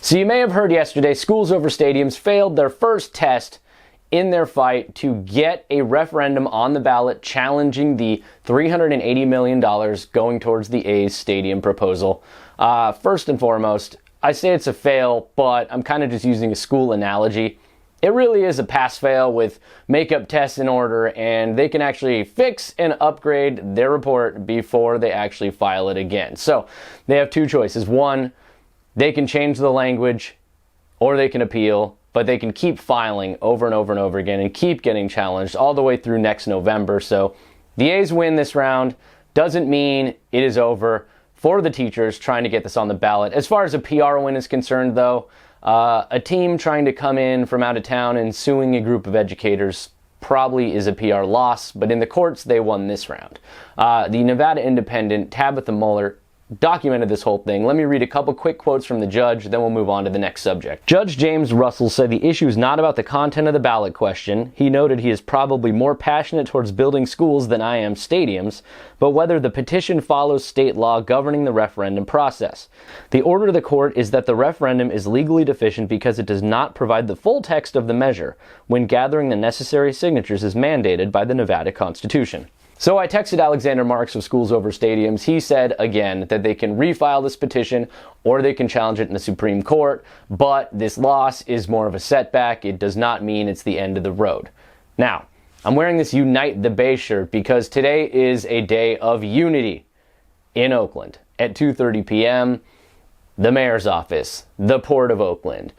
So you may have heard yesterday, schools over stadiums failed their first test in their fight to get a referendum on the ballot challenging the $380 million going towards the A's stadium proposal. First and foremost, I say it's a fail, but I'm kind of just using a school analogy. It really is a pass-fail with makeup tests in order, and they can actually fix and upgrade their report before they actually file it again. So they have two choices. One, they can change the language, or they can appeal, but they can keep filing over and over and over again and keep getting challenged all the way through next November. So the A's win this round doesn't mean it is over for the teachers trying to get this on the ballot. As far as a PR win is concerned, though, a team trying to come in from out of town and suing a group of educators probably is a PR loss, but in the courts, they won this round. The Nevada Independent, Tabitha Mueller, documented this whole thing. Let me read a couple quick quotes from the judge, then we'll move on to the next subject. Judge James Russell said the issue is not about the content of the ballot question. He noted he is probably more passionate towards building schools than I am stadiums, but whether the petition follows state law governing the referendum process. The order of the court is that the referendum is legally deficient because it does not provide the full text of the measure when gathering the necessary signatures as mandated by the Nevada Constitution. So I texted Alexander Marks of Schools Over Stadiums. He said, again, that they can refile this petition or they can challenge it in the Supreme Court, but this loss is more of a setback. It does not mean it's the end of the road. Now, I'm wearing this Unite the Bay shirt because today is a day of unity in Oakland. At 2:30 p.m., the mayor's office, the Port of Oakland,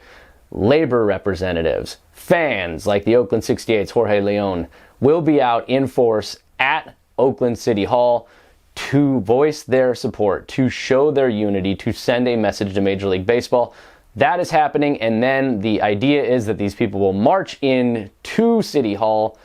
labor representatives, fans like the Oakland 68's Jorge Leon will be out in force at Oakland City Hall to voice their support, to show their unity, to send a message to Major League Baseball. That is happening, and then the idea is that these people will march in to City Hall,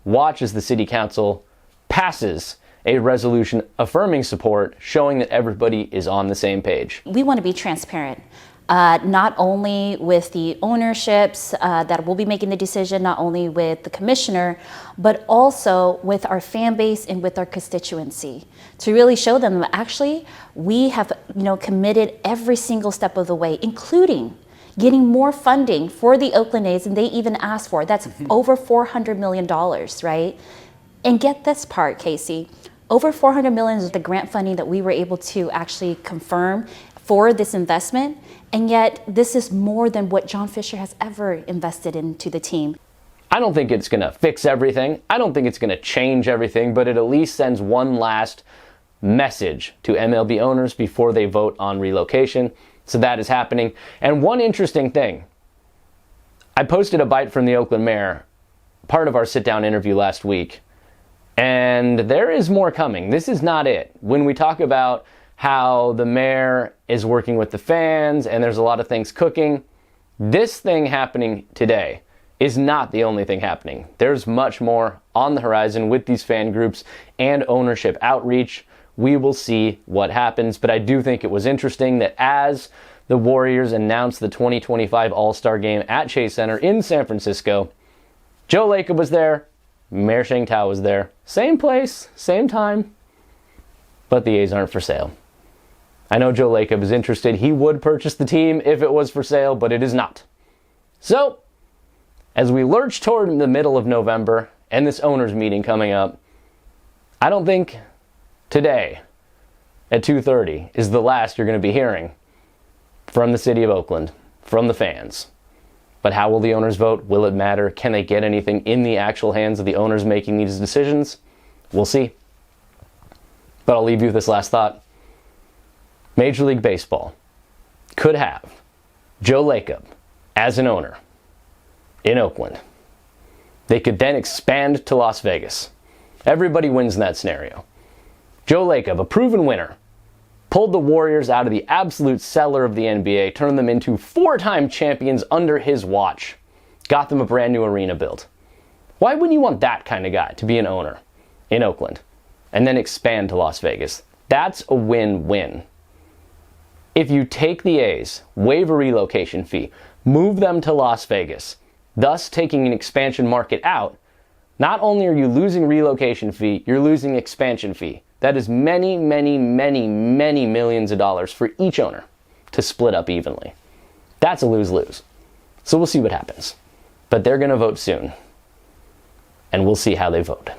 watch as the City Council passes a resolution affirming support, showing that everybody is on the same page. We want to be transparent. Not only with the ownerships that will be making the decision, not only with the commissioner, but also with our fan base and with our constituency, to really show them that actually we have, committed every single step of the way, including getting more funding for the Oakland A's than they even asked for. That's over $400 million, right? And get this part, Casey, over $400 million is the grant funding that we were able to actually confirm for this investment, and yet this is more than what John Fisher has ever invested into the team. I don't think it's going to fix everything. I don't think it's going to change everything, but it at least sends one last message to MLB owners before they vote on relocation. So that is happening. And one interesting thing, I posted a bite from the Oakland mayor, part of our sit-down interview last week, and there is more coming. This is not it. When we talk about how the mayor is working with the fans and there's a lot of things cooking, this thing happening today is not the only thing happening. There's much more on the horizon with these fan groups and ownership outreach. We will see what happens, but I do think it was interesting that as the Warriors announced the 2025 All-Star Game at Chase Center in San Francisco, Joe Lacob was there, Mayor Sheng Tao was there. Same place, same time, but the A's aren't for sale. I know Joe Lacob is interested. He would purchase the team if it was for sale, but it is not. So, as we lurch toward the middle of November and this owners meeting coming up, I don't think today at 2:30 is the last you're going to be hearing from the city of Oakland, from the fans. But how will the owners vote? Will it matter? Can they get anything in the actual hands of the owners making these decisions? We'll see. But I'll leave you with this last thought. Major League Baseball could have Joe Lacob as an owner in Oakland. They could then expand to Las Vegas. Everybody wins in that scenario. Joe Lacob, a proven winner, pulled the Warriors out of the absolute cellar of the NBA, turned them into 4-time champions under his watch, got them a brand new arena built. Why wouldn't you want that kind of guy to be an owner in Oakland and then expand to Las Vegas? That's a win-win. If you take the A's, waive a relocation fee, move them to Las Vegas, thus taking an expansion market out, not only are you losing relocation fee, you're losing expansion fee. That is many, many, many, many millions of dollars for each owner to split up evenly. That's a lose-lose. So we'll see what happens. But they're going to vote soon. And we'll see how they vote.